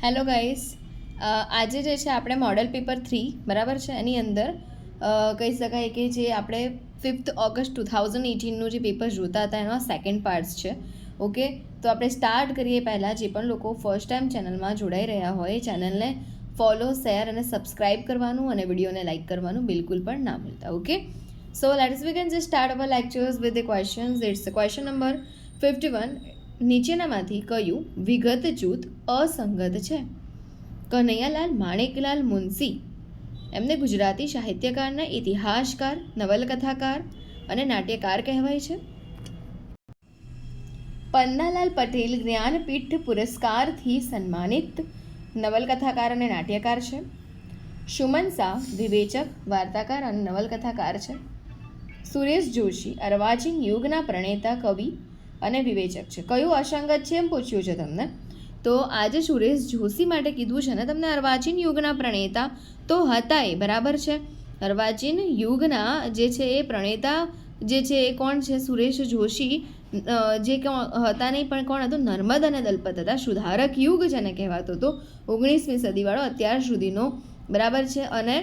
Hello guys, આજે જે છે આપણે મોડલ પેપર 3 બરાબર છે એની અંદર કહી શકાય કે જે આપણે 5th ઓગસ્ટ 2018નું જે પેપર જોતા હતા એનો સેકન્ડ પાર્ટ્સ છે. ઓકે, તો આપણે સ્ટાર્ટ કરીએ પહેલાં જે પણ લોકો ફર્સ્ટ ટાઈમ ચેનલમાં જોડાઈ રહ્યા હોય ચેનલને ફોલો, શેર અને સબસ્ક્રાઈબ કરવાનું અને વિડીયોને લાઇક કરવાનું બિલકુલ પણ ના ભૂલતા. Okay, so let's begin the start our lectures with the questions. It's question number 51. નીચેનામાંથી કયું વિગત જૂથ અસંગત છે? કનૈયાલાલ માણેકલાલ મુનશી એમને ગુજરાતી સાહિત્યકારના ઇતિહાસકાર, નવલકથાકાર અને નાટ્યકાર કહેવાય છે. પન્નાલાલ પટેલ જ્ઞાનપીઠ પુરસ્કારથી સન્માનિત નવલકથાકાર અને નાટ્યકાર છે. સુમન શાહ વિવેચક, વાર્તાકાર અને નવલકથાકાર છે. સુરેશ જોશી અર્વાચીન યુગના પ્રણેતા, કવિ અને વિવેચક છે. કયું અસંગત છે એમ પૂછ્યું છે તમને. તો આજે સુરેશ જોશી માટે કીધું છે ને તમને અર્વાચીન યુગના પ્રણેતા તો હતા એ બરાબર છે. અર્વાચીન યુગના જે છે એ પ્રણેતા જે છે એ કોણ છે? સુરેશ જોશી જે હતા નહીં પણ કોણ હતું? નર્મદ અને દલપત હતા. સુધારક યુગ જેને કહેવાતો હતો 19મી સદીવાળો અત્યાર સુધીનો બરાબર છે. અને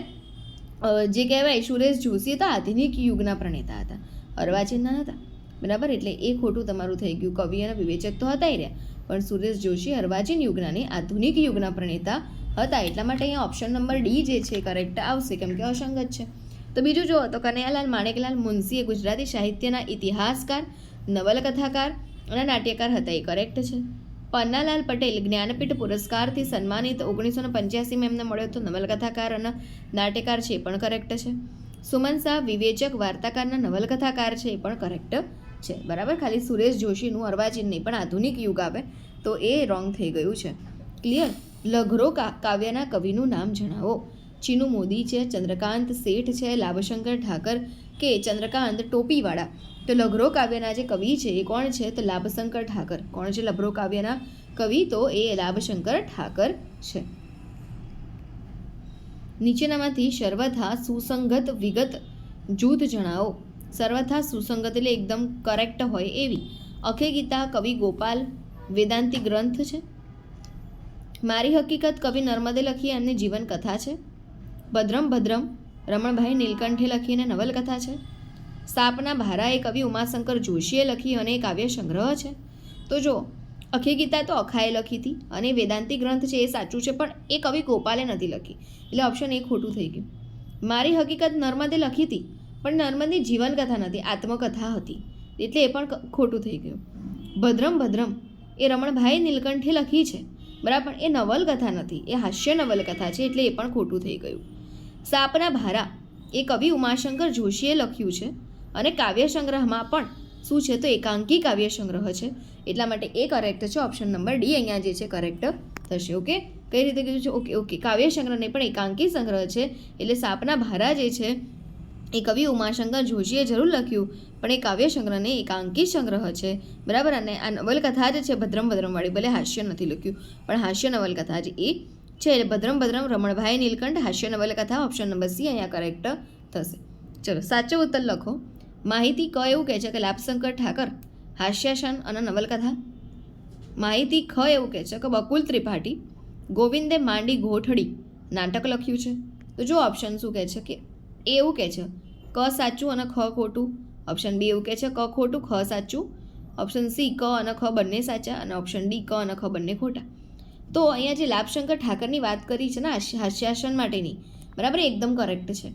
જે કહેવાય સુરેશ જોશી હતા આધુનિક યુગના પ્રણેતા હતા, અર્વાચીનના હતા બરાબર. એટલે એ ખોટું તમારું થઈ ગયું. કવિ અને વિવેચક તો હતા રહ્યા પણ સુરેશ જોશી અર્વાચીન યુગના નહીં આધુનિક યુગના પ્રણેતા હતા. એટલા માટે અહીંયા ઓપ્શન નંબર ડી જે છે કરેક્ટ આવશે કેમ કે અસંગત છે. તો બીજું જુઓ તો કનૈયાલાલ માણેકલાલ મુનશી એ ગુજરાતી સાહિત્યના ઇતિહાસકાર, નવલકથાકાર અને નાટ્યકાર હતા, એ કરેક્ટ છે. પન્નાલાલ પટેલ જ્ઞાનપીઠ પુરસ્કારથી સન્માનિત 1985માં એમને મળ્યો હતો, નવલકથાકાર અને નાટ્યકાર છે, એ પણ કરેક્ટ છે. સુમન શાહ વિવેચક, વાર્તાકારના નવલકથાકાર છે, એ પણ કરેક્ટ છે બરાબર. ખાલી સુરેશ જોશીનું અર્વાચીન નહીં પણ આધુનિક યુગ આવે તો એ રોંગ થઈ ગયું છે. ક્લિયર? લઘરો કાવ્યના કવિનું નામ જણાવો. ચીનુ મોદી છે, ચંદ્રકાંત શેઠ છે, લાભશંકર ઠાકર કે ચંદ્રકાંત ટોપીવાળા. તો લઘરો કાવ્યના જે કવિ છે એ કોણ છે? તો લાભશંકર ઠાકર. કોણ છે લઘરો કાવ્યના કવિ? તો એ લાભશંકર ઠાકર છે. નીચેનામાંથી સર્વથા સુસંગત વિગત જૂથ જણાવો. સર્વથા સુસંગત એટલે એકદમ કરેક્ટ હોય એવી. અખે ગીતા કવિ ગોપાલ વેદાંતી ગ્રંથ છે. મારી હકીકત કવિ નર્મદે લખી એમની જીવન કથા છે. ભદ્રમ ભદ્રમ રમણભાઈ નીલકંઠે લખીને નવલકથા છે. સાપના ભારા એ કવિ ઉમાશંકર જોશીએ લખી અને એ કાવ્ય સંગ્રહ છે. તો જો અખી ગીતા તો અખાએ લખી હતી અને વેદાંતી ગ્રંથ છે એ સાચું છે પણ એ કવિ ગોપાલે નથી લખી એટલે ઓપ્શન એ ખોટું થઈ ગયું. મારી હકીકત નર્મદે લખી હતી પણ નર્મદની જીવનકથા નથી, આત્મકથા હતી એટલે એ પણ ખોટું થઈ ગયું. ભદ્રમ ભદ્રમ એ રમણભાઈ નીલકંઠે લખી છે બરાબર, એ નવલકથા નથી, એ હાસ્ય નવલકથા છે એટલે એ પણ ખોટું થઈ ગયું. સાપના ભારા એ કવિ ઉમાશંકર જોશીએ લખ્યું છે અને કાવ્ય સંગ્રહમાં પણ શું છે? તો એકાંકી કાવ્ય સંગ્રહ છે એટલા માટે એ કરેક્ટ છે. ઓપ્શન નંબર ડી અહીંયા જે છે કરેક્ટ થશે. ઓકે, કઈ રીતે કીધું છે? ઓકે ઓકે, કાવ્ય સંગ્રહ નહીં પણ એકાંકી સંગ્રહ છે એટલે સાપના ભારા જે છે એ કવિ ઉમાશંકર જોશીએ જરૂર લખ્યું પણ એ કાવ્ય સંગ્રહને એકાંકી સંગ્રહ છે બરાબર. અને આ નવલકથા જે છે ભદ્રમ ભદ્રમવાળી, ભલે હાસ્ય નથી લખ્યું પણ હાસ્ય નવલકથા જ એ છે એટલે ભદ્રમ ભદ્રમ રમણભાઈ નીલકંઠ હાસ્ય નવલકથા. ઓપ્શન નંબર સી અહીંયા કરેક્ટ થશે. ચલો સાચો ઉત્તર લખો. માહિતી ક એવું કહે છે કે લાભશંકર ઠાકર હાસ્યાસન અને નવલકથા. માહિતી ખ એવું કહે છે કે બકુલ ત્રિપાઠી ગોવિંદે માંડી ગોઠડી નાટક લખ્યું છે. તો જો ઓપ્શન શું કહે છે કે એ એવું કહે છે ક સાચું અને ખ ખોટું. ઓપ્શન બી એવું કહે છે ક ખોટું ખ સાચું. ઓપ્શન સી ક અને ખ બંને સાચા અને ઓપ્શન ડી ક અને ખ બંને ખોટા. તો અહીંયા જે લાભશંકર ઠાકરની વાત કરી છે ને હાસ્યાસન માટેની બરાબર એકદમ કરેક્ટ છે.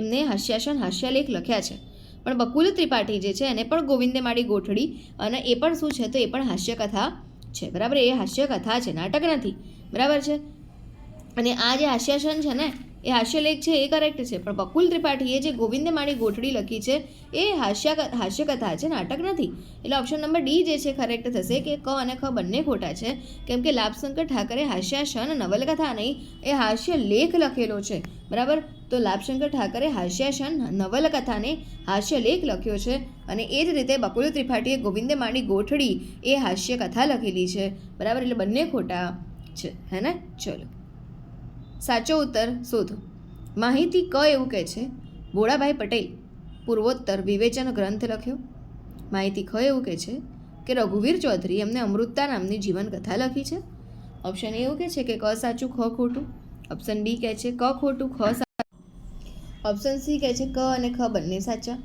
એમને હાસ્યાસન હાસ્યલેખ લખ્યા છે પણ બકુલ ત્રિપાઠી જે છે એને પણ ગોવિંદે માડી ગોઠડી અને એ પણ શું છે? તો એ પણ હાસ્યકથા છે બરાબર. એ હાસ્યકથા છે, નાટક નથી બરાબર છે. અને આ જે હાસ્યાસન છે ને એ હાસ્યલેખ છે એ કરેક્ટ છે પણ બકુલ ત્રિપાઠીએ જે ગોવિંદે માડી ગોઠડી લખી છે એ હાસ્યકથા છે, નાટક નથી. એટલે ઓપ્શન નંબર ડી જે છે કરેક્ટ થશે કે ક અને ખ બંને ખોટા છે કેમ કે લાભશંકર ઠાકરે હાસ્યાસન નવલકથા નહીં એ હાસ્યલેખ લખેલો છે બરાબર. તો લાભશંકર ઠાકરે હાસ્યાસન નવલકથાને હાસ્યલેખ લખ્યો છે અને એ જ રીતે બકુલ ત્રિપાઠીએ ગોવિંદે માડી ગોઠડી એ હાસ્યકથા લખેલી છે બરાબર. એટલે બંને ખોટા છે, હે ને? ચલો સાચો ઉત્તર શોધો. માહિતી ક એવું કહે છે ભોળાભાઈ પટેલ પૂર્વોત્તર વિવેચન ગ્રંથ લખ્યો. માહિતી ખ એવું કહે છે કે રઘુવીર ચૌધરી એમને અમૃતા નામની જીવનકથા લખી છે. ઓપ્શન એ એવું કહે છે કે ક સાચું ખ ખોટું, ઓપ્શન બી કહે છે ક ખોટું ખ સાચું, ઓપ્શન સી કહે છે ક અને ખ બંને સાચા,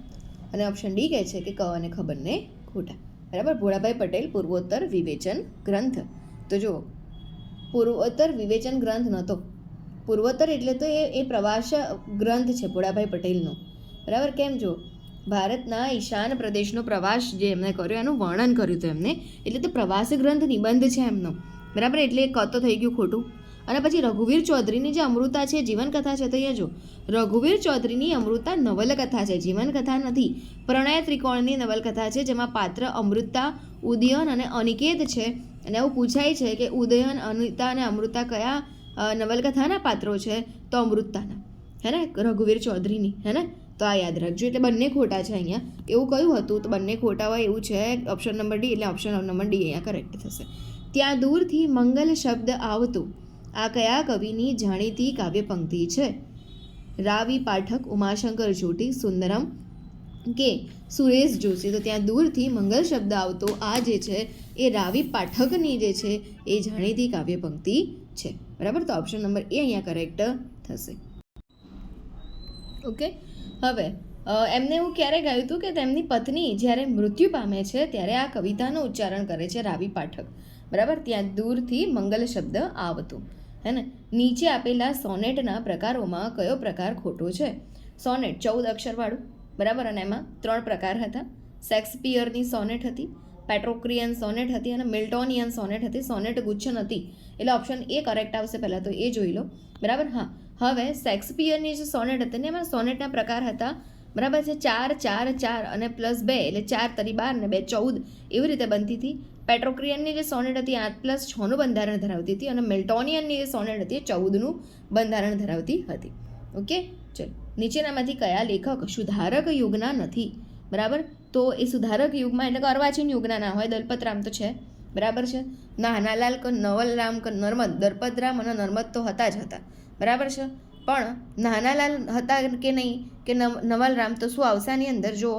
અને ઓપ્શન ડી કહે છે કે ક અને ખ બંને ખોટા. બરાબર. ભોળાભાઈ પટેલ પૂર્વોત્તર વિવેચન ગ્રંથ. તો જુઓ, પૂર્વોત્તર વિવેચન ગ્રંથ નહોતો. પૂર્વોત્તર એટલે તો એ પ્રવાસ ગ્રંથ છે ભોળાભાઈ પટેલનો. બરાબર. કેમ? જો ભારતના ઈશાન પ્રદેશનો પ્રવાસ જે એમણે કર્યો એનું વર્ણન કર્યું હતું એમને, એટલે તો પ્રવાસ ગ્રંથ નિબંધ છે એમનો. બરાબર. એટલે ક તો થઈ ગયું ખોટું. અને પછી રઘુવીર ચૌધરીની જે અમૃતા છે જીવનકથા છે, તો અહીંયા જો રઘુવીર ચૌધરીની અમૃતા નવલકથા છે, જીવનકથા નથી. પ્રણય ત્રિકોણની નવલકથા છે જેમાં પાત્ર અમૃતા, ઉદયન અને અનિકેત છે. અને એવું પૂછાય છે કે ઉદયન, અનિતા અને અમૃતા કયા નવલકથાના પાત્રો છે? તો અમૃતાના, હે ને, રઘુવીર ચૌધરીની, હે ને. તો આ યાદ રાખજો. એટલે બંને ખોટા છે અહીંયા. એવું કયું હતું? તો બંને ખોટા હોય એવું છે ઓપ્શન નંબર ડી. એટલે ઓપ્શન નંબર ડી અહીંયા કરેક્ટ થશે. ત્યાં દૂરથી મંગલ શબ્દ આવતું, આ કયા કવિની જાણીતી કાવ્ય પંક્તિ છે? રાવી પાઠક, ઉમાશંકર જોટી, સુંદરમ કે સુરેશ જોશી. તો ત્યાં દૂરથી મંગલ શબ્દ આવતો આ જે છે એ રાવી પાઠકની જે છે એ જાણીતી કાવ્ય પંક્તિ છે. બરાબર. તો ઓપ્શન નંબર એ અહીંયા કરેક્ટ થશે. ઓકે. હવે એમને એવું ક્યારે ગાયું હતું કે તેમની પત્ની જ્યારે મૃત્યુ પામે છે ત્યારે આ કવિતાનું ઉચ્ચારણ કરે છે રાવી પાઠક. બરાબર. ત્યાં દૂરથી મંગલ શબ્દ આવતું, હે ને. નીચે આપેલા સોનેટના પ્રકારોમાં કયો પ્રકાર ખોટો છે? સોનેટ 14 અક્ષરવાળું. બરાબર. અને એમાં 3 પ્રકાર હતા. શેક્સપિયરની સોનેટ હતી, પેટ્રોક્રિયન સોનેટ હતી અને મિલ્ટોનિયન સોનેટ હતી. સોનેટ ગુચ્છ નથી. એટલે ઓપ્શન એ કરેક્ટ આવશે. પહેલાં તો એ જોઈ લો. બરાબર. હા, હવે શેક્સપિયરની જે સોનેટ હતી ને એમાં સોનેટના પ્રકાર હતા. બરાબર છે. 4, 4, 4 અને +2 એટલે 4 તરી 12 ને 2 14 એવી રીતે બનતી હતી. પેટ્રોક્રિયનની જે સોનેટ હતી 8+6નું બંધારણ ધરાવતી હતી અને મિલ્ટોનિયનની જે સોનેટ હતી 14નું બંધારણ ધરાવતી હતી. ઓકે. ચલો, નીચેનામાંથી કયા લેખક સુધારક યુગના નથી? બરાબર. તો એ સુધારક યુગમાં એટલે કે અર્વાચીન યુગના ના હોય. દલપતરામ તો છે. બરાબર છે. નાનાલાલ કે નવલરામ કે નર્મદ. દલપતરામ અને નર્મદ તો હતા જ હતા. બરાબર છે. પણ નાનાલાલ હતા કે નહીં કે નવલરામ, તો શું આવશે આની અંદર? જો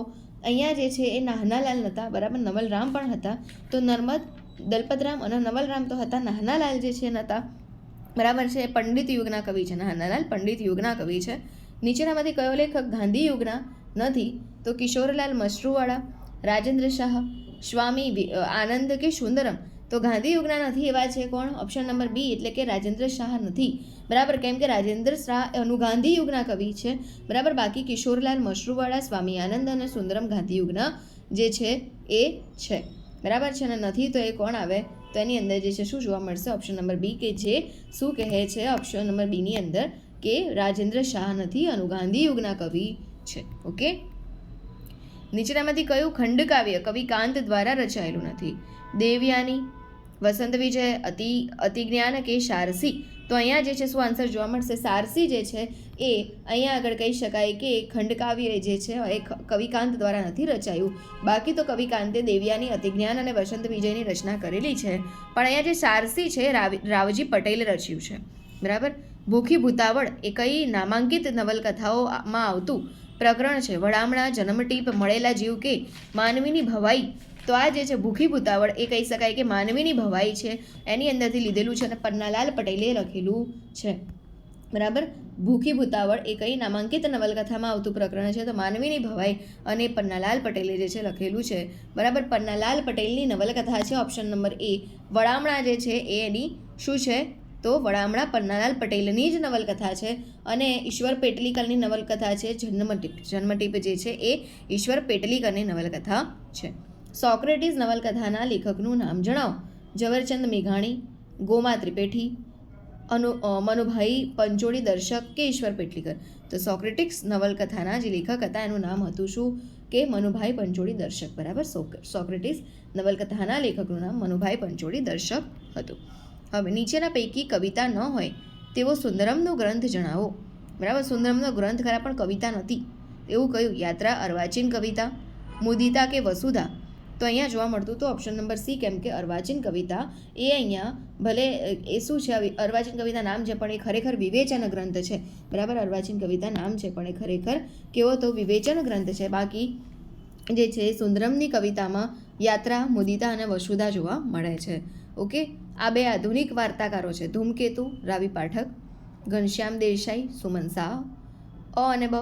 અહીંયા જે છે એ નાનાલાલ નહોતા. બરાબર. નવલરામ પણ હતા. તો નર્મદ, દલપતરામ અને નવલરામ તો હતા. નાનાલાલ જે છે નહોતા. બરાબર છે. પંડિત યુગના કવિ છે. નાનાલાલ પંડિત યુગના કવિ છે. નીચેનામાંથી કયો લેખક ગાંધી યુગના નથી? તો કિશોરલાલ મશરૂવાળા, રાજેન્દ્ર શાહ, સ્વામી આનંદ કે સુંદરમ. તો ગાંધી યુગના નથી એવા છે કોણ? ઓપ્શન નંબર બી એટલે કે રાજેન્દ્ર શાહ નથી. બરાબર. કેમ કે રાજેન્દ્ર શાહ ગાંધી યુગના કવિ છે. બરાબર. બાકી કિશોરલાલ મશરૂવાળા, સ્વામી આનંદ અને સુંદરમ ગાંધી યુગના જે છે એ છે. બરાબર છે. અને નથી તો એ કોણ આવે? તો એની અંદર જે છે શું જોવા મળશે? ઓપ્શન નંબર બી, કે જે શું કહે છે ઓપ્શન નંબર બીની અંદર કે રાજેન્દ્ર શાહ નથી, ગાંધી યુગના કવિ છે. ઓકે. નીચેનામાંથી કયું ખંડકાવ્ય કવિ કાંત દ્વારા રચાયેલું નથી? દેવયાની, વસંત વિજય, અતિજ્ઞાન કે સારસી. તો અહીંયા જે છે શું આન્સર જોવા મળશે? સારસી જે છે એ અહીંયા આગળ કહી શકાય કે ખંડકાવ્ય જે છે એ કવિકાંત દ્વારા નથી રચાયું. બાકી તો કવિકાંતે દેવયાની, અતિજ્ઞાન અને વસંત વિજયની રચના કરેલી છે. પણ અહીંયા જે સારસી છે રાવજી પટેલે રચ્યું છે. બરાબર. ભૂખી ભૂતાવળ એ કઈ નામાંકિત નવલકથાઓમાં આવતું પ્રકરણ છે? વડામણા, જન્મટીપ, મળેલા જીવ કે માનવીની ભવાઈ. તો આ જે છે ભૂખી ભૂતાવળ એ કહી શકાય કે માનવીની ભવાઈ છે એની અંદરથી લીધેલું છે અને પન્નાલાલ પટેલે લખેલું છે. બરાબર. ભૂખી ભૂતાવળ એ કઈ નામાંકિત નવલકથામાં આવતું પ્રકરણ છે? તો માનવીની ભવાઈ અને પન્નાલાલ પટેલે જે છે લખેલું છે. બરાબર. પન્નાલાલ પટેલની નવલકથા છે ઓપ્શન નંબર એ. વડામણા જે છે એ એની શું છે? તો વડામણા પન્નાલાલ પટેલની જ નવલકથા છે. અને ઈશ્વર પેટલીકરની નવલકથા છે જન્મટીપ. જન્મટીપ જે છે એ ઈશ્વર પેટલીકરની નવલકથા છે. સોક્રેટિસ નવલકથાના લેખકનું નામ જણાવો. ઝવેરચંદ મેઘાણી, ગોમા ત્રિપેઠી, મનુભાઈ પંચોળી દર્શક કે ઈશ્વર પેટલીકર. તો સોક્રેટિસ નવલકથાના જે લેખક હતા એનું નામ હતું શું? કે મનુભાઈ પંચોળી દર્શક. બરાબર. સોક્રેટિસ નવલકથાના લેખકનું નામ મનુભાઈ પંચોળી દર્શક હતું. હવે નીચેના પૈકી કવિતા ન હોય તેવો સુંદરમનો ગ્રંથ જણાવો. બરાબર. સુંદરમનો ગ્રંથ ખરા પણ કવિતા નથી એવું કયું? યાત્રા, અર્વાચીન કવિતા, મુદિતા કે વસુધા. તો અહીંયા જોવા મળતું તો ઓપ્શન નંબર સી. કેમ કે અર્વાચીન કવિતા એ અહીંયા ભલે એ શું છે? અર્વાચીન કવિતા નામ છે પણ એ ખરેખર વિવેચન ગ્રંથ છે. બરાબર. અર્વાચીન કવિતા નામ છે પણ એ ખરેખર કેવો? તો વિવેચન ગ્રંથ છે. બાકી જે છે સુંદરમની કવિતામાં યાત્રા, મુદિતા અને વસુધા જોવા મળે છે. ઓકે. આ બે આધુનિક વાર્તાકારો છે ધૂમકેતુ રાવી પાઠક, ઘનશ્યામ દેસાઈ, સુમન શાહ. અ અને બ,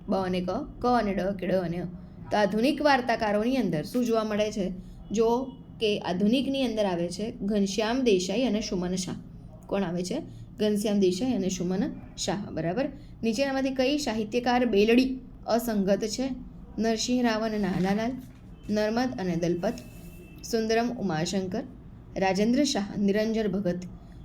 બ અને ક, ક અને ડ, કે ડ અને અ. તો આધુનિક વાર્તાકારોની અંદર શું જોવા મળે છે? જો કે આધુનિકની અંદર આવે છે ઘનશ્યામ દેસાઈ અને સુમન શાહ. કોણ આવે છે? ઘનશ્યામ દેસાઈ અને સુમન શાહ. બરાબર. નીચેનામાંથી કઈ સાહિત્યકાર બેલડી અસંગત છે? નરસિંહ રાવ અને નાનાલાલ, નર્મદ અને દલપત, સુંદરમ ઉમાશંકર, રાજેન્દ્ર શાહ, નિરંજન ભગત.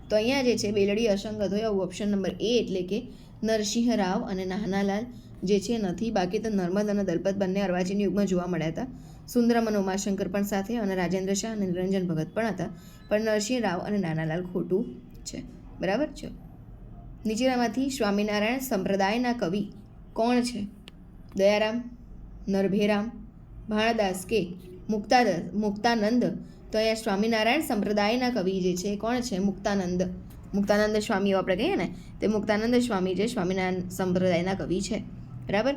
તો અહીંયા જે છે બેલડી અસંગત હોય આવું ઓપ્શન નંબર એ એટલે કે નરસિંહ રાવ અને નાનાલાલ જે છે નથી. બાકી તો નર્મદ અને દલપત બંને અર્વાચીન યુગમાં જોવા મળ્યા હતા. સુંદરમ અને ઉમાશંકર પણ સાથે અને રાજેન્દ્ર શાહ અને નિરંજન ભગત પણ હતા. પણ નરસિંહ રાવ અને નાનાલાલ ખોટું છે. બરાબર છે. નીચેનામાંથી સ્વામિનારાયણ સંપ્રદાયના કવિ કોણ છે? દયારામ, નરભેરામ, ભાણદાસ કે મુક્તાનંદ. તો અહીંયા સ્વામિનારાયણ સંપ્રદાયના કવિ જે છે કોણ છે? મુક્તાનંદ. મુક્તાનંદ સ્વામી આપણે કહીએ ને તે મુક્તાનંદ સ્વામી જે સ્વામિનારાયણ સંપ્રદાયના કવિ છે. બરાબર.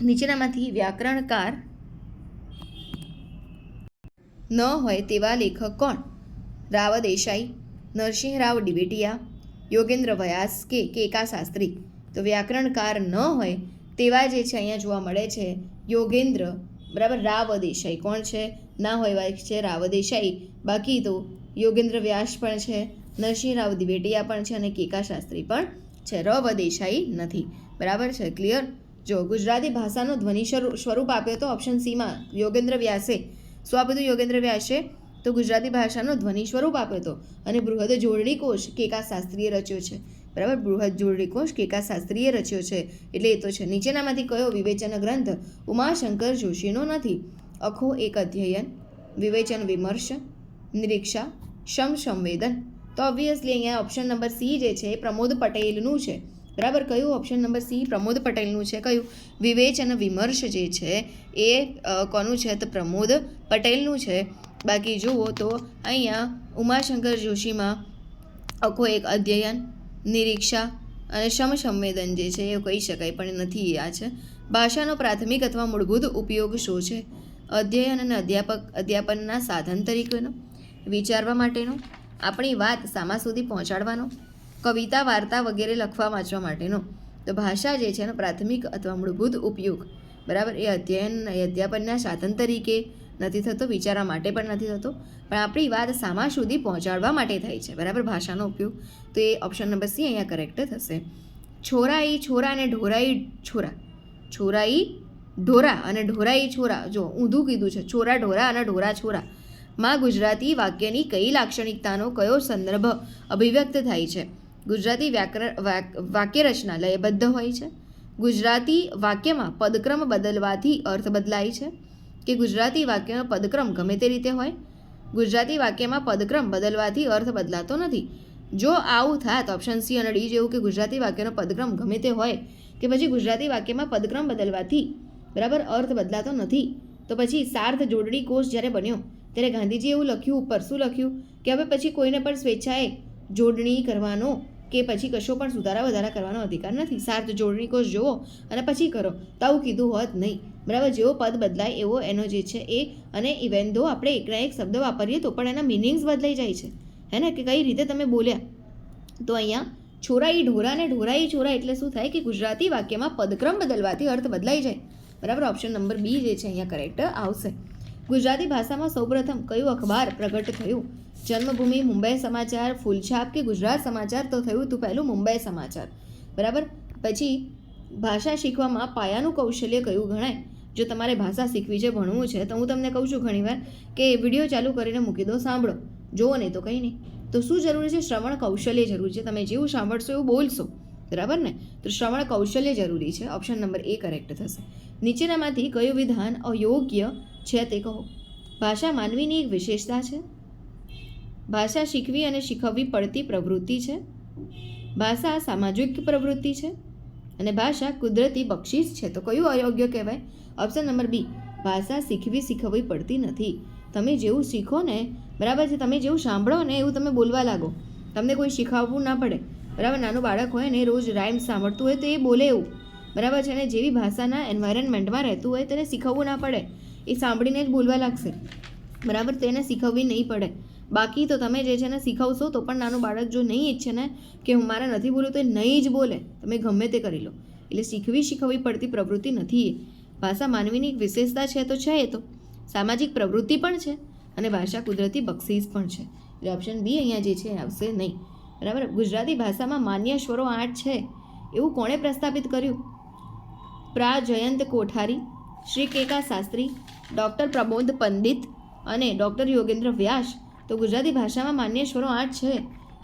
નીચેનામાંથી વ્યાકરણકાર ન હોય તેવા લેખક કોણ? રાવ દેસાઈ, નરસિંહ રાવ ડિબેટિયા, યોગેન્દ્ર વ્યાસ કે કેકા શાસ્ત્રી. તો વ્યાકરણકાર ન હોય તેવા જે છે અહીંયા જોવા મળે છે યોગેન્દ્ર, બરાબર, રાવ દેસાઈ. કોણ છે? ના હોય છે રાવ દેસાઈ. બાકી તો યોગેન્દ્ર વ્યાસ પણ છે, નરસિંહ રાવ દિવેટિયા પણ છે અને કેકા શાસ્ત્રી પણ છે. રવ દેસાઈ નથી. બરાબર છે. ક્લિયર? જો ગુજરાતી ભાષાનો ધ્વનિ સ્વરૂપ આપ્યો તો ઓપ્શન સીમાં યોગેન્દ્ર વ્યાસે. શું આપ્યું હતું યોગેન્દ્ર વ્યાસે? તો ગુજરાતી ભાષાનો ધ્વનિ સ્વરૂપ આપ્યો હતો અને બૃહદ જોડણી કોષ કેકા શાસ્ત્રીએ રચ્યો છે. બરાબર. બૃહદ જોડણી કોષ કેકા શાસ્ત્રીએ રચ્યો છે એટલે એ તો છે. નીચેનામાંથી કયો વિવેચન ગ્રંથ ઉમાશંકર જોશીનો નથી? અખો એક અધ્યયન, વિવેચન વિમર્શ, નિરીક્ષા, સંવેદન. તો ઓબ્વિયસલી અહીંયા ઓપ્શન નંબર સી જે છે એ પ્રમોદ પટેલનું છે. બરાબર. કયું? ઓપ્શન નંબર સી પ્રમોદ પટેલનું છે. કયું? વિવેચન વિમર્શ જે છે એ કોનું છે? તો પ્રમોદ પટેલનું છે. બાકી જુઓ તો અહીંયા ઉમાશંકર જોશીમાં અખો એક અધ્યયન, નિરીક્ષા અને સંવેદન જે છે એ કહી શકાય પણ નથી. આ છે ભાષાનો પ્રાથમિક અથવા મૂળભૂત ઉપયોગ શું છે? અધ્યયન અને અધ્યાપનના સાધન તરીકેનો, વિચારવા માટેનો, આપણી વાત સામા સુધી પહોંચાડવાનો, કવિતા વાર્તા વગેરે લખવા વાંચવા માટેનો. તો ભાષા જે છે એનો પ્રાથમિક અથવા મૂળભૂત ઉપયોગ, બરાબર, એ અધ્યયન અધ્યાપનના સાધન તરીકે નથી થતો, વિચારવા માટે પણ નથી થતો, પણ આપણી વાત સામા સુધી પહોંચાડવા માટે થાય છે. બરાબર. ભાષાનો ઉપયોગ. તો એ ઓપ્શન નંબર સી અહીંયા કરેક્ટ થશે. છોરાઈ છોરા અને ઢોરાઈ છોરા. છોરાઈ ઢોરા અને ઢોરાઈ છોરા. જો ઊંધું કીધું છે. છોરા ઢોરા અને ઢોરા છોરા માં ગુજરાતી વાક્યની કઈ લાક્ષણિકતાનો કયો સંદર્ભ અભિવ્યક્ત થાય છે? ગુજરાતી વાક્ય રચના લયબદ્ધ હોય છે? ગુજરાતી વાક્યમાં પદક્રમ બદલવાથી અર્થ બદલાય છે? કે ગુજરાતી વાક્યનો પદક્રમ ગમે તે રીતે હોય? ગુજરાતી વાક્યમાં પદક્રમ બદલવાથી અર્થ બદલાતો નથી. જો આવું થાય તો ઓપ્શન સી અને ડી જેવું કે ગુજરાતી વાક્યનો પદક્રમ ગમે તે હોય કે પછી ગુજરાતી વાક્યમાં પદક્રમ બદલવાથી, બરાબર, અર્થ બદલાતો નથી. તો પછી સાર્થ જોડણી કોષ જ્યારે બન્યો ત્યારે ગાંધીજી એવું લખ્યું ઉપર, શું લખ્યું કે હવે પછી કોઈને પણ સ્વેચ્છાએ જોડણી કરવાનો કે પછી કશો પણ સુધારા વધારા કરવાનો અધિકાર નથી. સાર્થ જોડણી કોષ જુઓ અને પછી કરો તો આવું કીધું હોત નહીં. બરાબર. જેવો પદ બદલાય એવો એનો જે છે એ, અને ઇવેન ધો આપણે એકના એક શબ્દ વાપરીએ તો પણ એના મિનિંગ્સ બદલાઈ જાય છે, હે ને, કે કઈ રીતે તમે બોલ્યા. તો અહીંયા છોરાઈ ઢોરા ને ઢોરાઈ છોરા એટલે શું થાય કે ગુજરાતી વાક્યમાં પદક્રમ બદલવાથી અર્થ બદલાઈ જાય. બરાબર. ઓપ્શન નંબર બી જે છે અહીંયા કરેક્ટ આવશે. ગુજરાતી ભાષામાં સૌપ્રથમ કયું અખબાર પ્રગટ થયું? જન્મભૂમિ, મુંબઈ સમાચાર, ફૂલછાપ કે ગુજરાત સમાચાર? તો થયું હતું પહેલું મુંબઈ સમાચાર. બરાબર. પછી ભાષા શીખવામાં પાયાનું કૌશલ્ય કયું ગણાય? જો તમારે ભાષા શીખવી છે, ભણવું છે, તો હું તમને કહું છું ઘણીવાર કે વિડીયો ચાલુ કરીને મૂકી દો, સાંભળો, જુઓ નહીં તો કંઈ નહીં. તો શું જરૂરી છે? શ્રવણ કૌશલ્ય જરૂરી છે. તમે જેવું સાંભળશો એવું બોલશો. બરાબર ને? તો શ્રવણ કૌશલ્ય જરૂરી છે. ઓપ્શન નંબર એ કરેક્ટ થશે. નીચેનામાંથી કયું વિધાન અયોગ્ય છે તે કહો? ભાષા માનવીની એક વિશેષતા છે? ભાષા શીખવી અને શીખવવી પડતી પ્રવૃત્તિ છે? ભાષા સામાજિક પ્રવૃત્તિ છે? અને ભાષા કુદરતી બક્ષિસ છે? તો કયું અયોગ્ય કહેવાય? ઓપ્શન નંબર બી, ભાષા શીખવવી પડતી નથી. તમે જેવું શીખો ને, બરાબર છે, તમે જેવું સાંભળો ને એવું તમે બોલવા લાગો. તમને કોઈ શીખવવું ના પડે. બરાબર. નાનું બાળક હોય ને રોજ રાઇમ સાંભળતું હોય તો એ બોલે એવું. બરાબર છે. અને જેવી ભાષાના એન્વાયરમેન્ટમાં રહેતું હોય તેને શીખવવું ના પડે. એ સાંભળીને જ બોલવા લાગશે. બરાબર. તેને શીખવવી નહીં પડે. બાકી તો તમે જે છે ને શીખવશો તો પણ નાનું બાળક જો નહીં ઈચ્છે ને કે હું મારે નથી બોલવું તો એ નહીં જ બોલે, તમે ગમે તે કરી લો. એટલે શીખવી પડતી પ્રવૃત્તિ નથી એ. ભાષા માનવીની એક વિશેષતા છે તો છે, એ તો સામાજિક પ્રવૃત્તિ પણ છે અને ભાષા કુદરતી બક્ષિસ પણ છે. એટલે ઓપ્શન બી અહીંયા જે છે આવશે નહીં. બરાબર. ગુજરાતી ભાષામાં માન્ય સ્વરો 8 છે એવું કોણે પ્રસ્થાપિત કર્યું? પ્રા જયંત કોઠારી, શ્રી કેકા શાસ્ત્રી, ડૉક્ટર પ્રબોધ પંડિત અને ડૉક્ટર યોગેન્દ્ર વ્યાસ. તો ગુજરાતી ભાષામાં માન્ય સ્વરો 8 છે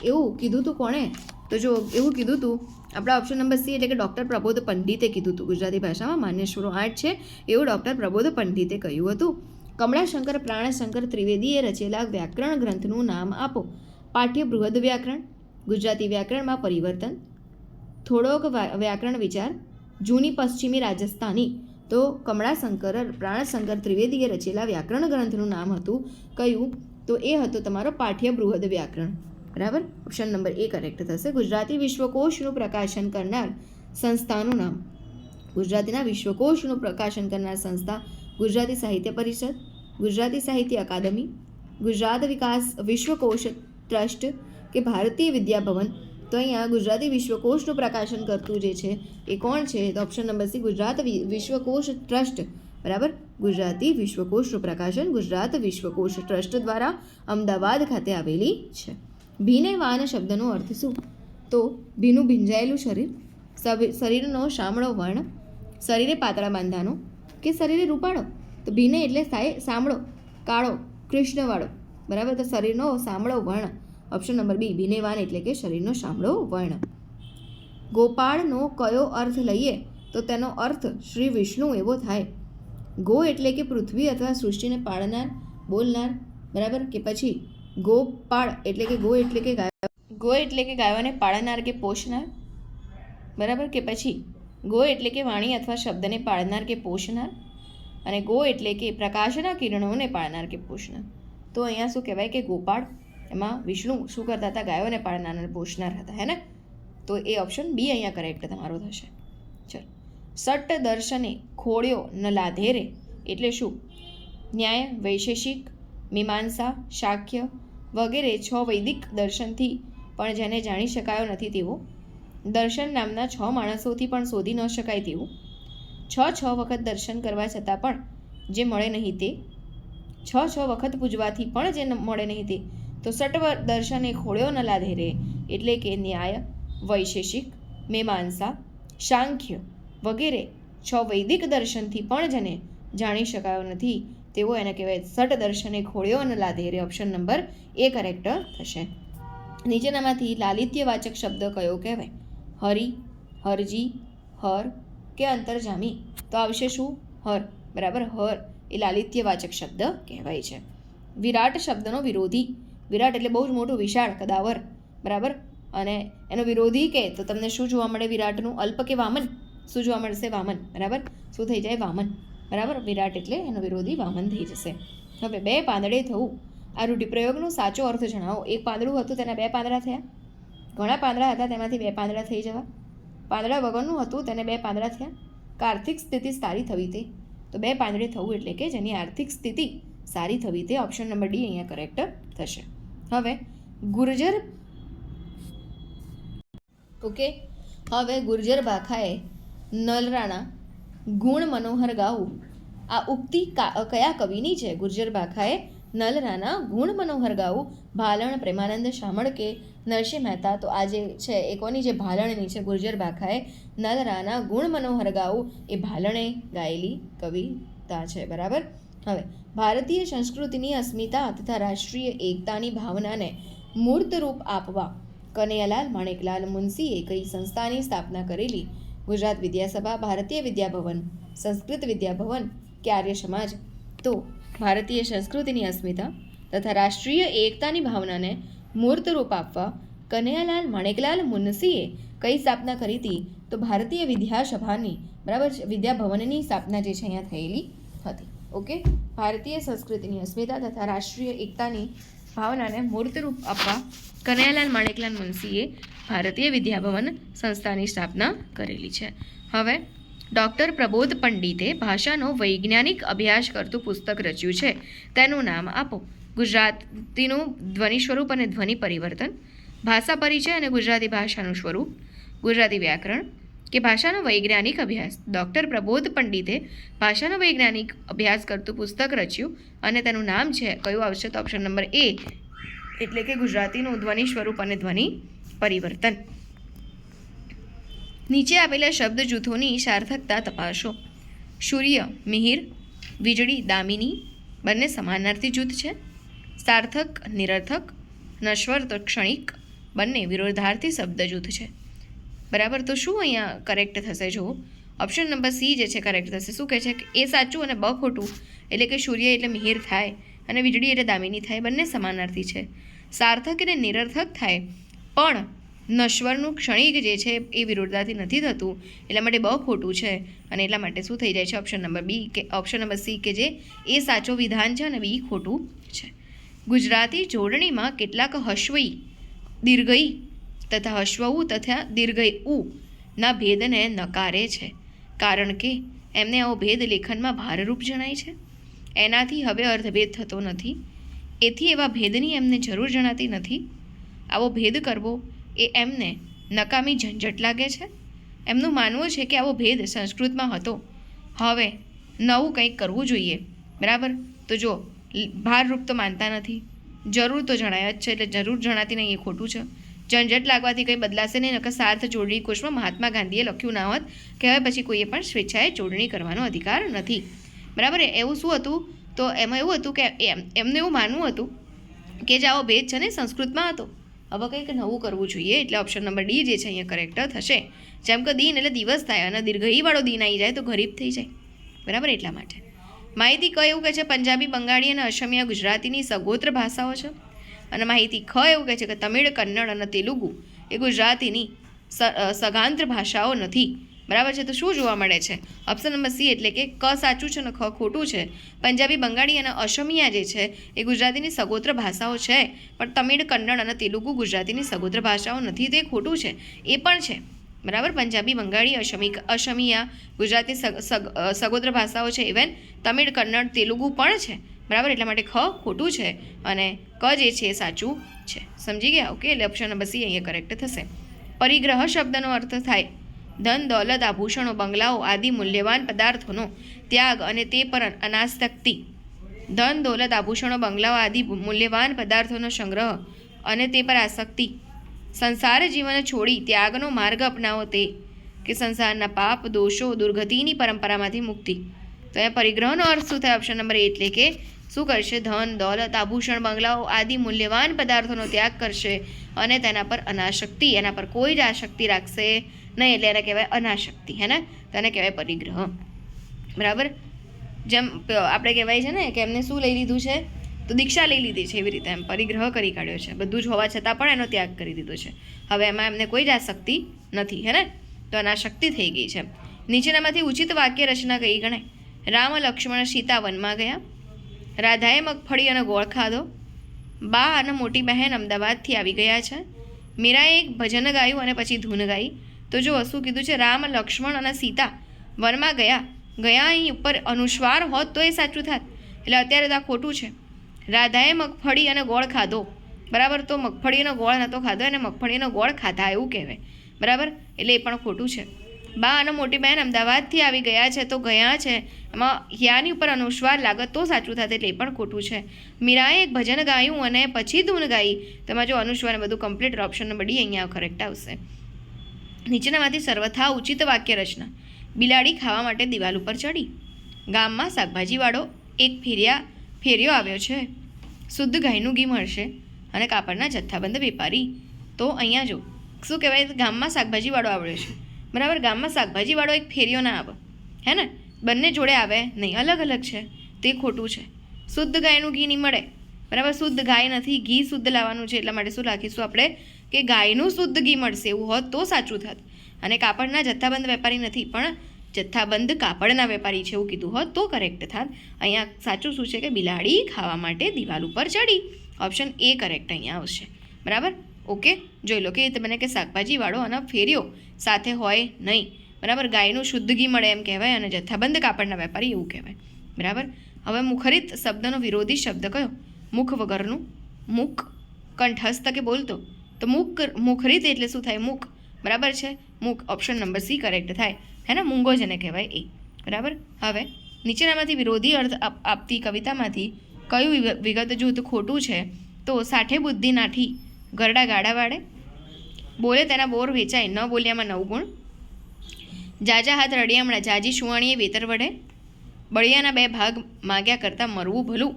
એવું કીધું હતું કોણે? તો જો એવું કીધું હતું આપણા ઓપ્શન નંબર સી એટલે કે ડૉક્ટર પ્રબોધ પંડિતે કીધું હતું. ગુજરાતી ભાષામાં માન્ય સ્વરો 8 છે એવું ડૉક્ટર પ્રબોધ પંડિતે કહ્યું હતું. કમળાશંકર પ્રાણશંકર ત્રિવેદીએ રચેલા વ્યાકરણ ગ્રંથનું નામ આપો. પાઠ્ય બૃહદ વ્યાકરણ, ગુજરાતી વ્યાકરણમાં પરિવર્તન, થોડોક વ્યાકરણ વિચાર, જૂની પશ્ચિમી રાજસ્થાની. તો કમળાશંકર પ્રાણશંકર ત્રિવેદીએ રચેલા વ્યાકરણ ગ્રંથનું નામ હતું કયું? તો એ હતો તમારો પાઠ્ય બૃહદ વ્યાકરણ. બરાબર. ઓપ્શન નંબર એ કરેક્ટ થશે. ગુજરાતી વિશ્વકોશનું પ્રકાશન કરનાર સંસ્થાનું નામ. ગુજરાતીના વિશ્વકોશનું પ્રકાશન કરનાર સંસ્થા ગુજરાતી સાહિત્ય પરિષદ, ગુજરાતી સાહિત્ય અકાદમી, ગુજરાત વિકાસ વિશ્વકોશ ટ્રસ્ટ કે ભારતીય વિદ્યાભવન. તો અહીંયા ગુજરાતી વિશ્વકોશનું પ્રકાશન કરતું જે છે એ કોણ છે? તો option number C Gujarat Vishwakosh trust. બરાબર. ગુજરાતી વિશ્વકોશનું પ્રકાશન ગુજરાત વિશ્વકોશ ટ્રસ્ટ દ્વારા અમદાવાદ ખાતે આવેલી છે. ભીને વાન શબ્દનો અર્થ શું? તો ભીનું ભીંજાયેલું શરીર, શરીરનો શામળો વર્ણ, શરીરે પાતળા બાંધાનો કે શરીરે રૂપાળો. તો ભીને એટલે થાય સામળો, કાળો, કૃષ્ણવાળો. બરાબર. તો શરીરનો સામળો વર્ણ. ઓપ્શન નંબર બી ભીનેવાન એટલે કે શરીરનો શામળો વર્ણ. ગોપાળનો કયો અર્થ લઈએ તો તેનો અર્થ શ્રી વિષ્ણુ એવો થાય? ગો એટલે કે પૃથ્વી અથવા સૃષ્ટિને પાળનાર, બોલનાર. બરાબર. કે પછી ગોપાળ એટલે કે ગો એટલે કે ગાયોને પાળનાર કે પોષનાર. બરાબર. કે પછી ગો એટલે કે વાણી અથવા શબ્દને પાળનાર કે પોષનાર. અને ગો એટલે કે પ્રકાશના કિરણોને પાળનાર કે પોષનાર. તો અહીંયા શું કહેવાય કે ગોપાળ, એમાં વિષ્ણુ શું કરતા હતા? ગાયોને પાળનાર અને પોષનાર હતા, હે ને? તો એ ઓપ્શન બી અહીંયા કરેક્ટ તમારો થશે. ચલો. સટ્ટ દર્શને ખોળ્યો ન લાધેરે એટલે શું? ન્યાય, વૈશેષિક, મીમાંસા, શાક્ય વગેરે 6 વૈદિક દર્શનથી પણ જેને જાણી શકાયો નથી તેવો, દર્શન નામના 6 માણસોથી પણ શોધી ન શકાય તેવું, 6 વખત દર્શન કરવા છતાં પણ જે મળે નહીં તે, 6 વખત પૂજવાથી પણ જે મળે નહીં તે. તો સટ્ટ દર્શને ખોળ્યો ન લાધેરે એટલે કે ન્યાય, વૈશેષિક, મીમાંસા, સાંખ્ય વગેરે 6 વૈદિક દર્શનથી પણ જેને જાણી શકાયો નથી તેવો એને કહેવાય સટ્ટ દર્શને ખોળ્યો ન લાધેરે. ઓપ્શન નંબર એ કરેક્ટ થશે. નીચેનામાંથી લાલિત્યવાચક શબ્દ કયો કહેવાય? હરિ, હરજી, હર કે અંતર્જામી. તો આવશે શું? હર. બરાબર. હર એ લાલિત્યવાચક શબ્દ કહેવાય છે. વિરાટ શબ્દનો વિરોધી. વિરાટ એટલે બહુ જ મોટું, વિશાળ, કદાવર. બરાબર. અને એનો વિરોધી કે તો તમને શું જોવા મળે? વિરાટનું અલ્પ કે વામન? શું જોવા મળશે? વામન. બરાબર. શું થઈ જાય? વામન. બરાબર. વિરાટ એટલે એનો વિરોધી વામન થઈ જશે. હવે 2 પાંદડે થવું. આ રૂઢિપ્રયોગનો સાચો અર્થ જણાવો. એક પાંદડું હતું તેના 2 પાંદડા થયા. ઘણા પાંદડા હતા તેમાંથી 2 પાંદડા થઈ જવા. પાંદડા વગરનું હતું તેને 2 પાંદડા થયા. આર્થિક સ્થિતિ સારી થવી તે. તો 2 પાંદડે થવું એટલે કે જેની આર્થિક સ્થિતિ સારી થવી તે. ઓપ્શન નંબર ડી અહીંયા કરેક્ટ થશે. હવે ગુર્જર ગુર્જર ભાખાએ નલરાના ગુણ મનોહર ગાવું. આ ઉક્તિ કયા કવિની છે? ગુર્જર ભાખાએ નલરાના ગુણ મનોહર ગાવું. ભાલણ, પ્રેમાનંદ શામળ કે નરસિંહ મહેતા. તો આ જે છે એ કોની છે? ભાલણની છે. ગુર્જર ભાખાએ નલરાના ગુણ મનોહર ગાવું એ ભાલણે ગાયેલી કવિતા છે. બરાબર. હવે ભારતીય સંસ્કૃતિની અસ્મિતા તથા રાષ્ટ્રીય એકતાની ભાવનાને મૂર્ત રૂપ આપવા કનૈયાલાલ માણેકલાલ મુનશીએ કઈ સંસ્થાની સ્થાપના કરેલી? ગુજરાત વિદ્યાસભા, ભારતીય વિદ્યાભવન, સંસ્કૃત વિદ્યાભવન કે આર્ય સમાજ. તો ભારતીય સંસ્કૃતિની અસ્મિતા તથા રાષ્ટ્રીય એકતાની ભાવનાને મૂર્ત રૂપ આપવા કનૈયાલાલ માણેકલાલ મુનશીએ કઈ સ્થાપના કરી હતી? તો ભારતીય વિદ્યાસભાની, બરાબર, વિદ્યાભવનની સ્થાપના જે છે અહીંયા થયેલી હતી. ઓકે. ભારતીય સંસ્કૃતિની અસ્મિતા તથા રાષ્ટ્રીય એકતાની ભાવનાને મૂર્તરૂપ આપવા કનૈયાલાલ માણેકલાલ મુનશીએ ભારતીય વિદ્યાભવન સંસ્થાની સ્થાપના કરેલી છે. હવે ડૉક્ટર પ્રબોધ પંડિતે ભાષાનો વૈજ્ઞાનિક અભ્યાસ કરતું પુસ્તક રચ્યું છે તેનું નામ આપો. ગુજરાતીનું ધ્વનિ સ્વરૂપ અને ધ્વનિ પરિવર્તન, ભાષા પરિચય અને ગુજરાતી ભાષાનું સ્વરૂપ, ગુજરાતી વ્યાકરણ કે ભાષાનો વૈજ્ઞાનિક અભ્યાસ. ડૉક્ટર પ્રબોધ પંડિતે ભાષાનો વૈજ્ઞાનિક અભ્યાસ કરતું પુસ્તક રચ્યું અને તેનું નામ છે કયું આવશે? તો ઓપ્શન નંબર એ, એટલે કે ગુજરાતીનું ધ્વનિ સ્વરૂપ અને ધ્વનિ પરિવર્તન. નીચે આપેલા શબ્દ જૂથોની સાર્થકતા તપાસો. સૂર્ય મિહિર, વીજળી દામિની બંને સમાનાર્થી જૂથ છે. સાર્થક નિરર્થક, નશ્વર તો ક્ષણિક બંને વિરોધાર્થી શબ્દ જૂથ છે. બરાબર, તો શું અહીંયા કરેક્ટ થશે? જુઓ, ઓપ્શન નંબર સી જે છે કરેક્ટ થશે. શું કહે છે કે એ સાચું અને બ ખોટું, એટલે કે સૂર્ય એટલે મિહિર થાય અને વીજળી એટલે દામિની થાય, બંને સમાનાર્થી છે. સાર્થક એટલે નિરર્થક થાય પણ નશ્વરનું ક્ષણિક જે છે એ વિરોધાર્થી નથી થતું, એટલા માટે બ ખોટું છે અને એટલા માટે શું થઈ જાય છે? ઓપ્શન નંબર બી કે ઓપ્શન નંબર સી કે જે એ સાચો વિધાન છે અને બી ખોટું છે. ગુજરાતી જોડણીમાં કેટલાક હસ્વઈ, દીર્ઘઈ તથા હસ્વ ઉ તથા દીર્ઘઈ ઉ ના ભેદને નકારે છે, કારણ કે એમને આવો ભેદ લેખનમાં ભારરૂપ જણાય છે. એનાથી હવે અર્થભેદ થતો નથી, એથી એવા ભેદની એમને જરૂર જણાતી નથી. આવો ભેદ કરવો એ એમને નકામી ઝંઝટ લાગે છે. એમનું માનવું છે કે આવો ભેદ સંસ્કૃતમાં હતો, હવે નવું કંઈક કરવું જોઈએ. બરાબર, તો જો ભારરૂપ તો માનતા નથી, જરૂર તો જણાય જ છે, એટલે જરૂર જણાતી નહીં એ ખોટું છે. ઝંઝટ લાગવાથી કંઈ બદલાશે નહીં, નકર સાર્થ જોડણી કોષમાં મહાત્મા ગાંધીએ લખ્યું ના હોત કે હવે પછી કોઈએ પણ સ્વેચ્છાએ જોડણી કરવાનો અધિકાર નથી. બરાબર, એવું શું હતું? તો એમાં એવું હતું કે એમને એવું માનવું હતું કે જે આવો ભેદ છે ને સંસ્કૃતમાં હતો, હવે કંઈક નવું કરવું જોઈએ. એટલે ઓપ્શન નંબર ડી જે છે અહીંયા કરેક્ટ થશે. જેમ કે દિન એટલે દિવસ થાય અને દીર્ઘઈવાળો દિન આવી જાય તો ગરીબ થઈ જાય. બરાબર, એટલા માટે. માહિતી ક એવું કહે છે પંજાબી, બંગાળી અને અસમિયા ગુજરાતીની સગોત્ર ભાષાઓ છે. અને માહિતી ખ એવું કહે છે કે તમિળ, કન્નડ અને તેલુગુ એ ગુજરાતીની સગાંત્ર ભાષાઓ નથી. બરાબર છે, તો શું જોવા મળે છે? ઓપ્શન નંબર સી એટલે કે ક સાચું છે અને ખ ખોટું છે. પંજાબી, બંગાળી અને અસમિયા જે છે એ ગુજરાતીની સગોત્ર ભાષાઓ છે, પણ તમિળ, કન્નડ અને તેલુગુ ગુજરાતીની સગોત્ર ભાષાઓ નથી, તે ખોટું છે. એ પણ છે. બરાબર, પંજાબી, બંગાળી, અસમિયા ગુજરાતી સગોત્ર ભાષાઓ છે. ઇવન તમિળ, કન્નડ, તેલુગુ પણ છે. બરાબર, એટલા માટે ખ ખોટું છે અને ક જે છે એ સાચું છે. સમજી ગયા? ઓકે, એટલે ઓપ્શન નંબર સી અહીંયા કરેક્ટ થશે. પરિગ્રહ શબ્દનો અર્થ થાય ધન, દોલત, આભૂષણો, બંગલાઓ આદિ મૂલ્યવાન પદાર્થોનો ત્યાગ અને તે પર અનાસક્તિ. ધન, દોલત, આભૂષણો, બંગલાઓ આદિ મૂલ્યવાન પદાર્થોનો સંગ્રહ અને તે પર આસક્તિ. સંસાર જીવન છોડી ત્યાગનો માર્ગ અપનાવો તે, કે સંસારના પાપ, દોષો, દુર્ગતિની પરંપરામાંથી મુક્તિ. તો અહીંયા પરિગ્રહનો અર્થ શું થાય? ઓપ્શન નંબર એ એટલે કે શું કરશે? ધન, દોલત, આભૂષણ, બંગલાઓ આદિ મૂલ્યવાન પદાર્થોનો ત્યાગ કરશે અને તેના પર અનાશક્તિ, એના પર કોઈ જ આસક્તિ રાખશે નહીં, એટલે એને કહેવાય અનાશક્તિ. હે ને? તો એને કહેવાય પરિગ્રહ. બરાબર, જેમ આપણે કહેવાય છે ને કે એમને શું લઈ લીધું છે? તો દીક્ષા લઈ લીધી છે, એવી રીતે એમ પરિગ્રહ કરી કાઢ્યો છે. બધું જ હોવા છતાં પણ એનો ત્યાગ કરી દીધો છે. હવે એમાં એમને કોઈ જ આસક્તિ નથી. હે ને? તો અનાશક્તિ થઈ ગઈ છે. નીચેનામાંથી ઉચિત વાક્ય રચના કઈ ગણાય? રામ, લક્ષ્મણ, સીતા વનમાં ગયા. રાધાએ મગફળી અને ગોળ ખાધો. બા અને મોટી બહેન અમદાવાદથી આવી ગયા છે. મીરાએ એક ભજન ગાયું અને પછી ધૂન ગાઈ. તો જો શું કીધું છે? રામ, લક્ષ્મણ અને સીતા વનમાં ગયા. ગયા અહીં ઉપર અનુસ્વાર હોત તો એ સાચું થાત, એટલે અત્યારે તો આ ખોટું છે. રાધાએ મગફળી અને ગોળ ખાધો. બરાબર, તો મગફળીનો ગોળ નહોતો ખાધો, એને મગફળીનો ગોળ ખાધા એવું કહેવાય. બરાબર, એટલે એ પણ ખોટું છે. બા અને મોટી બહેન અમદાવાદથી આવી ગયા છે, તો ગયા છે એમાં યાની ઉપર અનુસ્વાર લાગત તો સાચું થાય, એટલે એ પણ ખોટું છે. મીરાએ એક ભજન ગાયું અને પછી ધૂન ગાઈ, તો એમાં જો અનુસ્વાર બધું કમ્પ્લીટ, ઓપ્શન નંબર ડી અહીંયા કરેક્ટ આવશે. નીચેનામાંથી સર્વથા ઉચિત વાક્ય રચના. બિલાડી ખાવા માટે દિવાલ ઉપર ચડી. ગામમાં શાકભાજીવાળો એક ફેરિયો આવ્યો છે. શુદ્ધ ગાયનું ઘી મળશે અને કાપડના જથ્થાબંધ વેપારી. તો અહીંયા જો શું કહેવાય? ગામમાં શાકભાજીવાળો આવ્યો છે. બરાબર, ગામમાં શાકભાજીવાળો એક ફેરિયો ના આવે, હે ને? બંને જોડે આવે નહીં, અલગ અલગ છે, તે ખોટું છે. શુદ્ધ ગાયનું ઘી નહીં મળે. બરાબર, શુદ્ધ ગાય નથી, ઘી શુદ્ધ લાવવાનું છે, એટલા માટે શું રાખીશું આપણે કે ગાયનું શુદ્ધ ઘી મળશે, એવું હોત તો સાચું થાત. અને કાપડના જથ્થાબંધ વેપારી નથી, પણ જથ્થાબંધ કાપડના વેપારી છે એવું કીધું હોત તો કરેક્ટ થાત. અહીંયા સાચું શું છે કે બિલાડી ખાવા માટે દિવાલ ઉપર ચડી. ઓપ્શન એ કરેક્ટ અહીંયા આવશે. બરાબર, ઓકે, જોઈ લો કે તમને કે શાકભાજીવાળો અને ફેરિયો સાથે હોય નહીં. બરાબર, ગાયનું શુદ્ધ ઘી મળે એમ કહેવાય અને જથ્થાબંધ કાપડના વેપારી એવું કહેવાય. બરાબર, હવે મુખરિત શબ્દનો વિરોધી શબ્દ કયો? મુખ વગરનું, મુખ, કંઠસ્થ કે બોલતો, તો મુખરિત એટલે શું થાય? મુખ, બરાબર છે. મુખ, ઓપ્શન નંબર સી કરેક્ટ થાય, હે ને? મૂંગો જેને કહેવાય એ, બરાબર. હવે નીચેનામાંથી વિરોધી અર્થ આપતી કવિતામાંથી કયું વિગત જૂથ ખોટું છે? તો સાઠે બુદ્ધિ નાઠી, ગરડા ગાડા વાળે, બોલે તેના બોર વેચાય, ન બોલ્યામાં 9 ગુણ, જાજા હાથ રડિયામણા, જાજી સુવાણીએ વેતર વડે, બળિયાના 2 ભાગ માગ્યા કરતાં મરવું ભલું.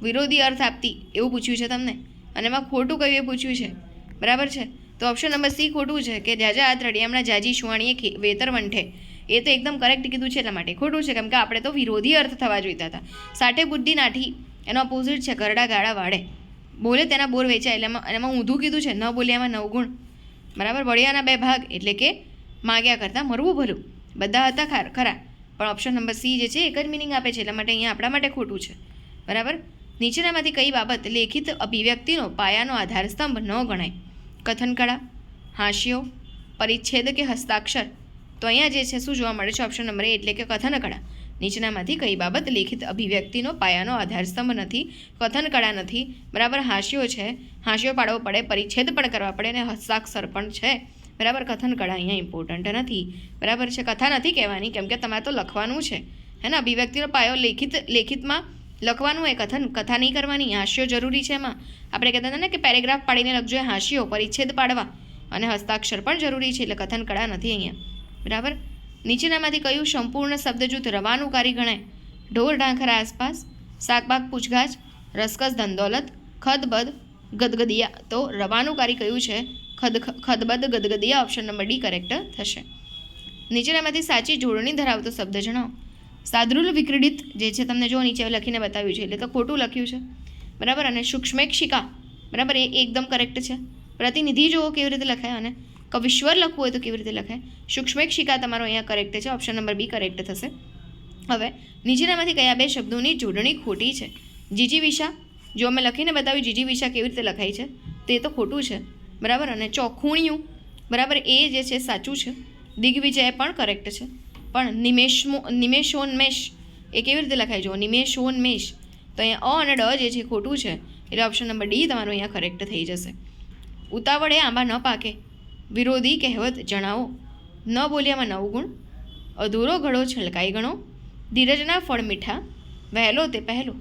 વિરોધી અર્થ આપતી એવું પૂછ્યું છે તમને, અને એમાં ખોટું કયું એ પૂછ્યું છે, બરાબર છે. તો ઓપ્શન નંબર સી ખોટું છે કે જાજા હાથ રડિયામણા, જાજી સુવાણીએ વેતર વંઠે. એ તો એકદમ કરેક્ટ કીધું છે, એટલા માટે ખોટું છે, કેમ કે આપણે તો વિરોધી અર્થ થવા જોઈતા હતા. સાઠે બુદ્ધિ નાઠી એનો ઓપોઝિટ છે ગરડા ગાળા વાળે, બોલે તેના બોર વેચાય, એટલે એમાં ઊંધું કીધું છે, ન બોલ્યામાં 9 ગુણ, બરાબર. બળિયાના 2 ભાગ એટલે કે માગ્યા કરતાં મરવું ભલું. બધા હતા ખરા, પણ ઓપ્શન નંબર સી જે છે એક જ મિનિંગ આપે છે, એટલા માટે અહીંયા આપણા માટે ખોટું છે, બરાબર. નીચેનામાંથી કઈ બાબત લેખિત અભિવ્યક્તિનો પાયાનો આધારસ્તંભ ન ગણાય? કથનકળા, હાસ્યો, પરિચ્છેદ કે હસ્તાક્ષર? તો અહીંયા જે છે શું જોવા મળે છે? ઓપ્શન નંબર એ એટલે કે કથનકળા. નીચેનામાંથી કઈ બાબત લેખિત અભિવ્યક્તિનો પાયાનો આધારસ્તંભ નથી? કથનકળા નથી, બરાબર. હાસ્યો છે, હાસ્યો પાડવો પડે, પરિચ્છેદ પણ કરવા પડે, અને હસ્તાક્ષર પણ છે, બરાબર. કથનકળા અહીંયા ઇમ્પોર્ટન્ટ નથી, બરાબર છે. કથા નથી કહેવાની, કેમ કે તમારે તો લખવાનું છે, હે ને? અભિવ્યક્તિનો પાયો લેખિતમાં લખવાનું હોય, કથા નહીં કરવાની. હાસ્યો જરૂરી છે, એમાં આપણે કહેતા હતા ને કે પેરેગ્રાફ પાડીને લખજો, હાસ્યો, પરિચ્છેદ પાડવા, અને હસ્તાક્ષર પણ જરૂરી છે, એટલે કથનકળા નથી અહીંયા, બરાબર. નીચેનામાંથી કયું સંપૂર્ણ શબ્દજૂથ રવાનુકારી ગણાય? ઢોર ઢાંખરા આસપાસ, શાકબાગ પૂછગાછ, રસકસ ધનદોલત, ખદબદ ગદગદિયા. તો રવાનુકારી કયું છે? ખદબદ ગદગદિયા. ઓપ્શન નંબર ડી કરેક્ટ થશે. નીચેનામાંથી સાચી જોડણી ધરાવતો શબ્દ જણાવો. સાદૃલ વિક્રીડિત જે છે તમને જો નીચે લખીને બતાવ્યું છે, એટલે તો ખોટું લખ્યું છે, બરાબર. અને સૂક્ષ્મેક્ષિકા, બરાબર, એ એકદમ કરેક્ટ છે. પ્રતિનિધિ જુઓ કેવી રીતે લખાય, અને કવિશ્વર લખવું હોય તો કેવી રીતે લખાય? સૂક્ષ્મેક્ષિકા તમારો અહીંયા કરેક્ટ છે, ઓપ્શન નંબર બી કરેક્ટ થશે. હવે નીચેનામાંથી કયા 2 શબ્દોની જોડણી ખોટી છે? જીજીવિષા, જો અમે લખીને બતાવ્યું જીજીવિષા કેવી રીતે લખાય છે, તે તો ખોટું છે, બરાબર. અને ચોખુણિયું, બરાબર, એ જે છે સાચું છે. દિગ્વિજય પણ કરેક્ટ છે, પણ નિમેષોન્મેષ એ કેવી રીતે લખાય? જો નિમેષોન્મેષ, તો અહીંયા અ અને ડ જે છે ખોટું છે, એટલે ઓપ્શન નંબર ડી તમારો અહીંયા કરેક્ટ થઈ જશે. ઉતાવળે આંબા ન પાકે, વિરોધી કહેવત જણાવો. ન બોલ્યામાં 9 ગુણ, અધૂરો ઘડો છલકાઈ ગણો, ધીરજના ફળ મીઠા, વહેલો તે પહેલો,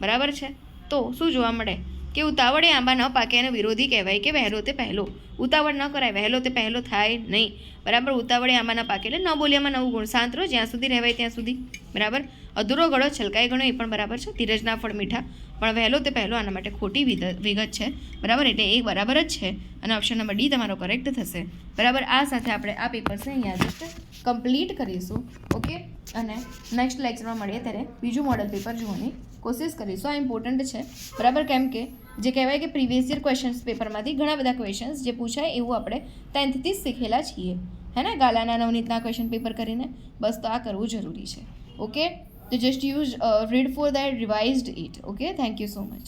બરાબર છે. તો શું જોવા મળે કે ઉતાવળે આંબા ન પાકે અને વિરોધી કહેવાય કે વહેલો તે પહેલો. ઉતાવળ ન કરાય, વહેલો તે પહેલો થાય નહીં, બરાબર. ઉતાવળે આંબા ન પાકે એટલે ન બોલ્યામાં 9 ગુણ, શાંત રહો જ્યાં સુધી રહેવાય ત્યાં સુધી, બરાબર. અધૂરો ઘડો છલકાઈ ગણો એ પણ બરાબર છે. ધીરજના ફળ મીઠા, પણ વહેલો તે પહેલો આના માટે ખોટી વિગત છે, બરાબર. એટલે એ બરાબર જ છે, અને ઓપ્શન નંબર ડી તમારો કરેક્ટ થશે, બરાબર. આ સાથે આપણે આ પેપર્સને અહીંયા જસ્ટ કમ્પ્લીટ કરીશું, ઓકે. અને નેક્સ્ટ લેક્ચરમાં મળીએ ત્યારે બીજું મોડલ પેપર જોવાની કોશિશ કરીશું. આ ઇમ્પોર્ટન્ટ છે, બરાબર, કેમ કે જે કહેવાય કે પ્રીવિયસ યર ક્વેશ્ચન્સ પેપરમાંથી ઘણા બધા ક્વેશ્ચન્સ જે પૂછાય એવું આપણે 10th થી શીખેલા છીએ, હે ને? ગાલાના નવનીતના ક્વેશ્ચન પેપર કરીને બસ તો આ કરવું જરૂરી છે, ઓકે. તો just use read for that, revised it, okay. Thank you so much.